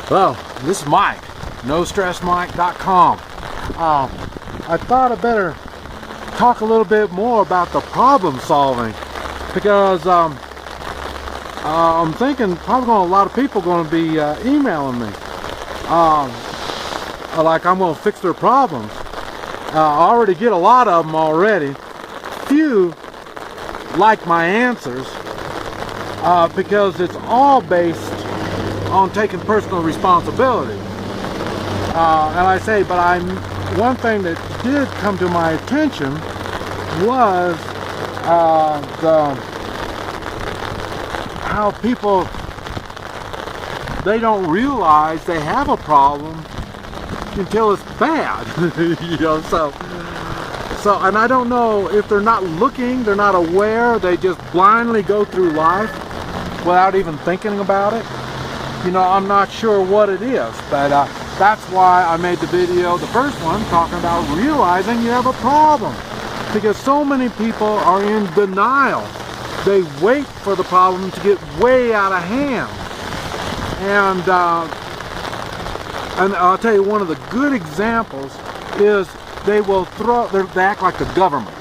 Hello, this is Mike, NoStressMike.com. I thought I'd better talk a little bit more about the problem solving because I'm thinking probably a lot of people going to be emailing me. Like I'm going to fix their problems. I already get a lot of them already. Few like my answers because it's all based on taking personal responsibility. And I say, but one thing that did come to my attention was how people, they don't realize they have a problem until it's bad. You know, so and I don't know if they're not looking, they're not aware, they just blindly go through life without even thinking about it. You know, I'm not sure what it is, but that's why I made the video, the first one, talking about realizing you have a problem. Because so many people are in denial. They wait for the problem to get way out of hand. And I'll tell you, one of the good examples is they will they act like the government.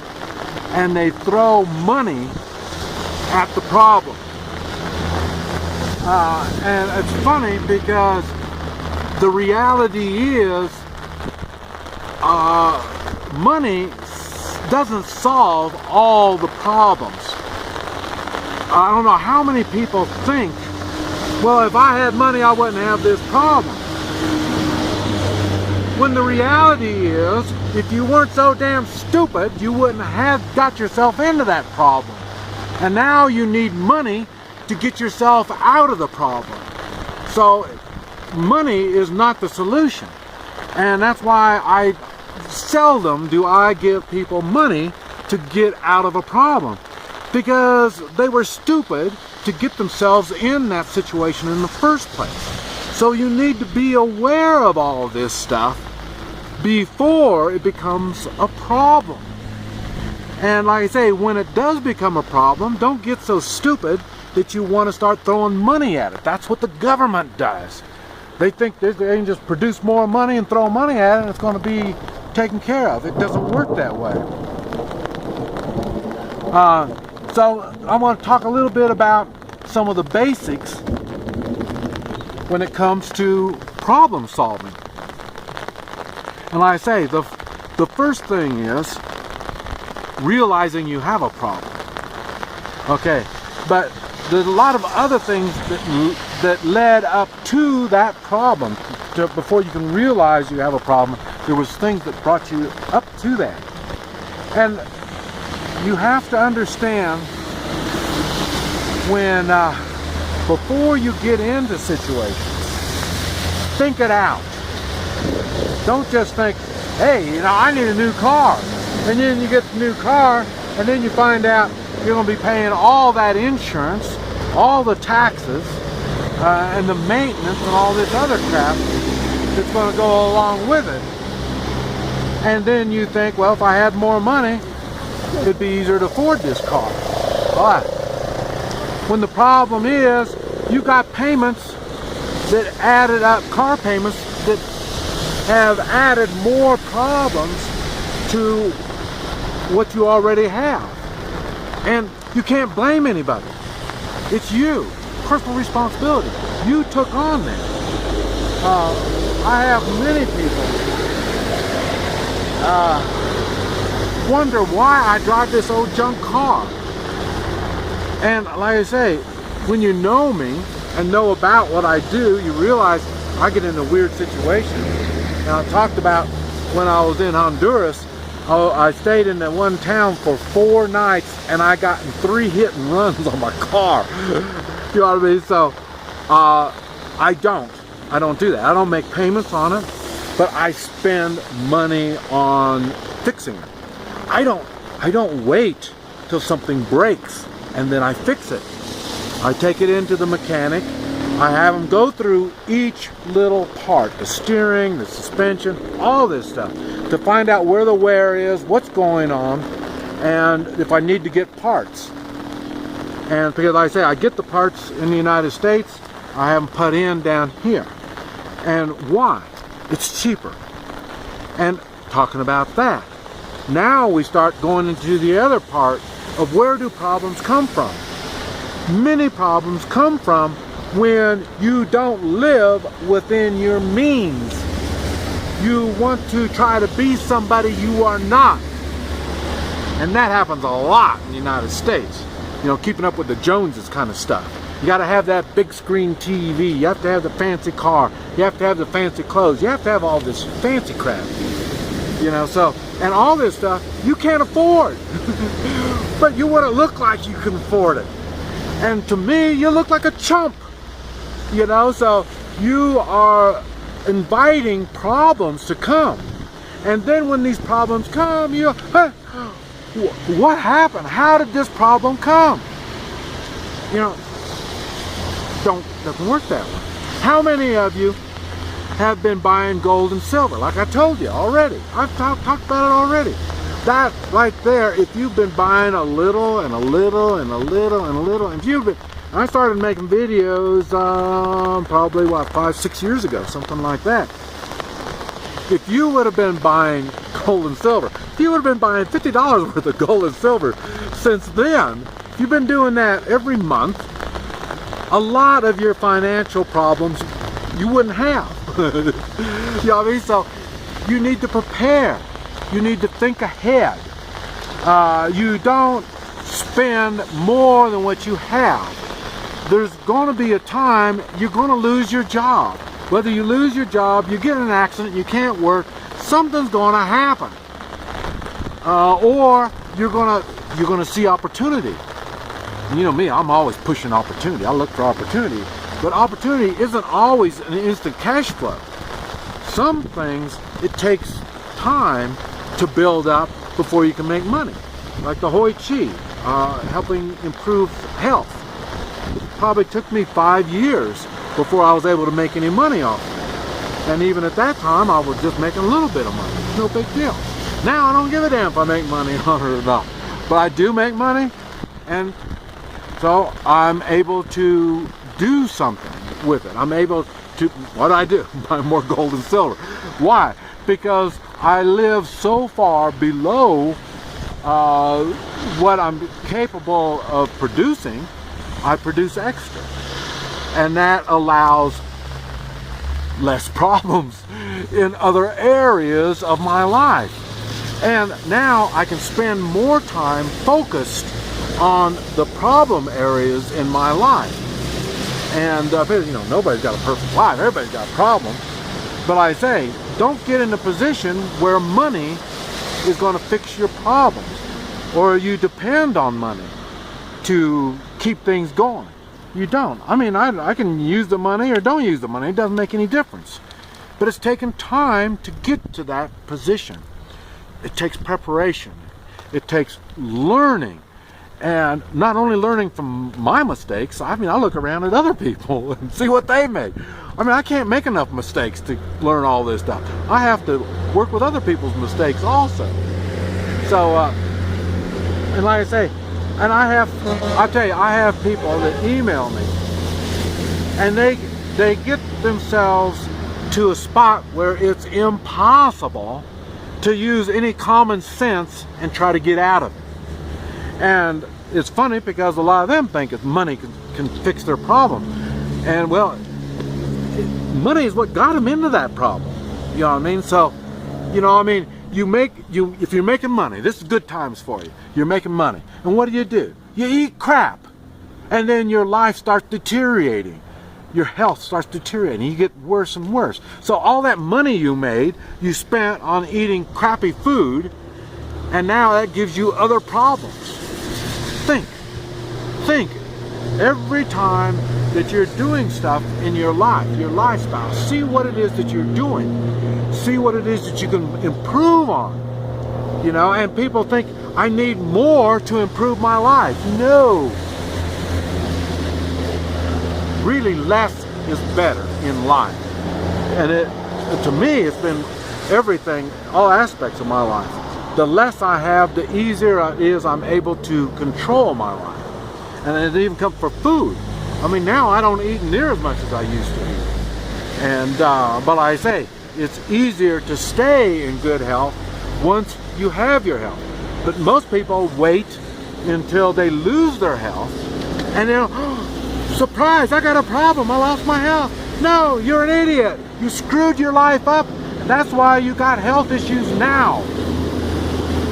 And they throw money at the problem. And it's funny because the reality is money doesn't solve all the problems. I don't know how many people think, well, if I had money I wouldn't have this problem. When the reality is, if you weren't so damn stupid, you wouldn't have got yourself into that problem. And now you need money to get yourself out of the problem. So money is not the solution. And that's why I seldom do I give people money to get out of a problem. Because they were stupid to get themselves in that situation in the first place. So you need to be aware of all of this stuff before it becomes a problem. And like I say, when it does become a problem, don't get so stupid that you want to start throwing money at it. That's what the government does. They think they can just produce more money and throw money at it and it's going to be taken care of. It doesn't work that way. So I want to talk a little bit about some of the basics when it comes to problem solving. And like I say, the first thing is realizing you have a problem. Okay, but there's a lot of other things that led up to that problem. Before you can realize you have a problem, there was things that brought you up to that. And you have to understand when, before you get into situations, think it out. Don't just think, hey, you know, I need a new car. And then you get the new car, and then you find out you're going to be paying all that insurance, all the taxes, and the maintenance and all this other crap that's going to go along with it. And then you think, well, if I had more money, it'd be easier to afford this car. But when the problem is, you got payments that added up, car payments that have added more problems to what you already have. And you can't blame anybody. It's you. Personal responsibility. You took on that. I have many people wonder why I drive this old junk car. And like I say, when you know me and know about what I do, you realize I get into weird situations. And I talked about when I was in Honduras, I stayed in that one town for 4 nights and I got in 3 hit and runs on my car. You know what I mean? So I don't do that. I don't make payments on it, but I spend money on fixing it. I don't wait till something breaks and then I fix it. I take it into the mechanic. I have them go through each little part, the steering, the suspension, all this stuff, to find out where the wear is, what's going on, and if I need to get parts. And because like I say, I get the parts in the United States, I have them put in down here. And why? It's cheaper. And talking about that, now we start going into the other part of where do problems come from. Many problems come from when you don't live within your means. You want to try to be somebody you are not. And that happens a lot in the United States. You know, keeping up with the Joneses kind of stuff. You got to have that big screen TV. You have to have the fancy car. You have to have the fancy clothes. You have to have all this fancy crap. You know, so, and all this stuff you can't afford. But you want to look like you can afford it. And to me, you look like a chump. You know, so you are inviting problems to come. And then when these problems come, you, hey, what happened? How did this problem come? You know, doesn't work that way. How many of you have been buying gold and silver? Like I told you already. I've talked about it already. That right there, if you've been buying a little and a little and a little and a little, and you've been, I started making videos probably what, 5-6 years ago, something like that. If you would have been buying gold and silver, if you would have been buying $50 worth of gold and silver since then, if you've been doing that every month, a lot of your financial problems you wouldn't have. You know what I mean? So you need to prepare. You need to think ahead. You don't spend more than what you have. There's going to be a time you're going to lose your job. Whether you lose your job, you get in an accident, you can't work, something's going to happen. Or you're going to see opportunity. You know me, I'm always pushing opportunity. I look for opportunity. But opportunity isn't always an instant cash flow. Some things, it takes time to build up before you can make money. Like the Hoi Chi, helping improve health. It probably took me 5 years before I was able to make any money off it. And even at that time, I was just making a little bit of money. No big deal. Now I don't give a damn if I make money on it or not. But I do make money, and so I'm able to do something with it. I'm able to, what I do, buy more gold and silver. Why? Because I live so far below what I'm capable of producing. I produce extra. And that allows less problems in other areas of my life. And now I can spend more time focused on the problem areas in my life. And you know, nobody's got a perfect life. Everybody's got a problem. But I say, don't get in a position where money is going to fix your problems, or you depend on money to keep things going. You don't. I mean, I can use the money or don't use the money. It doesn't make any difference. But it's taken time to get to that position. It takes preparation. It takes learning. And not only learning from my mistakes, I mean, I look around at other people and see what they make. I mean, I can't make enough mistakes to learn all this stuff. I have to work with other people's mistakes also. So, and like I say, and I'll tell you, I have people that email me, and they get themselves to a spot where it's impossible to use any common sense and try to get out of it. And it's funny because a lot of them think that money can fix their problem. And well, money is what got them into that problem. You know what I mean? So, you know what I mean? If you're making money, this is good times for you. You're making money. And what do? You eat crap. And then your life starts deteriorating. Your health starts deteriorating. You get worse and worse. So all that money you made, you spent on eating crappy food, and now that gives you other problems. Think. Every time that you're doing stuff in your life, your lifestyle, see what it is that you're doing. See what it is that you can improve on. You know, and people think, I need more to improve my life. No. Really, less is better in life. And to me, it's been everything, all aspects of my life. The less I have, the easier it is I'm able to control my life. And it even comes for food. I mean, now I don't eat near as much as I used to eat. And but like I say, it's easier to stay in good health once you have your health. But most people wait until they lose their health, and they'll, oh, surprise, I got a problem, I lost my health. No, you're an idiot. You screwed your life up. That's why you got health issues now.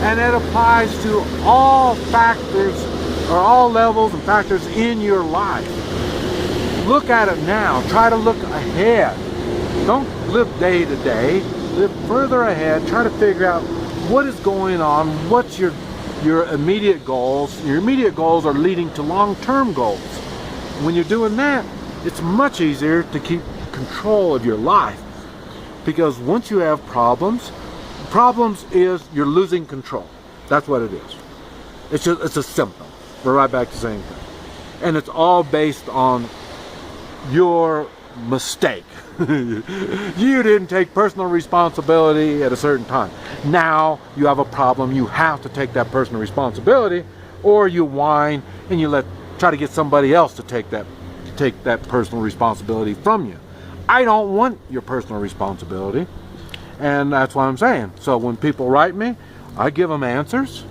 And it applies to all factors, or all levels and factors in your life. Look at it now. Try to look ahead. Don't live day to day. Live further ahead. Try to figure out what is going on. What's your immediate goals. Your immediate goals are leading to long-term goals. When you're doing that, it's much easier to keep control of your life. Because once you have problems is you're losing control. That's what it is. It's a symptom. We're right back to the same thing. And it's all based on your mistake. You didn't take personal responsibility at a certain time. Now you have a problem. You have to take that personal responsibility, or you whine and you try to get somebody else to take that personal responsibility from you. I don't want your personal responsibility, and that's what I'm saying. So when people write me, I give them answers,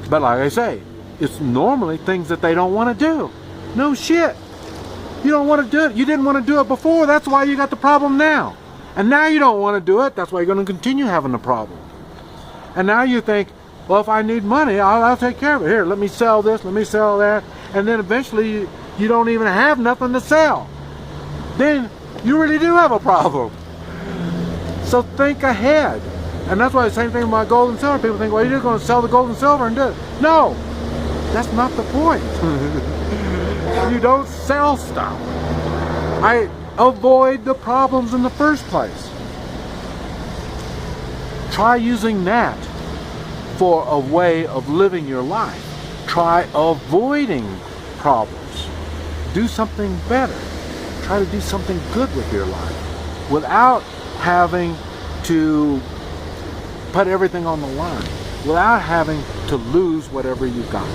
but like I say, it's normally things that they don't want to do. No shit. You don't want to do it. You didn't want to do it before. That's why you got the problem now. And now you don't want to do it. That's why you're going to continue having the problem. And now you think, well, if I need money, I'll take care of it. Here, let me sell this, let me sell that. And then eventually you don't even have nothing to sell. Then you really do have a problem. So think ahead. And that's why the same thing about gold and silver. People think, well, you're just going to sell the gold and silver and do it. No, that's not the point. You don't sell stuff. I avoid the problems in the first place. Try using that for a way of living your life. Try avoiding problems. Do something better. Try to do something good with your life without having to put everything on the line, without having to lose whatever you got.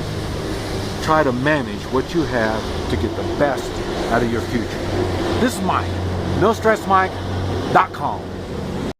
Try to manage what you have to get the best out of your future. This is Mike, NoStressMike.com.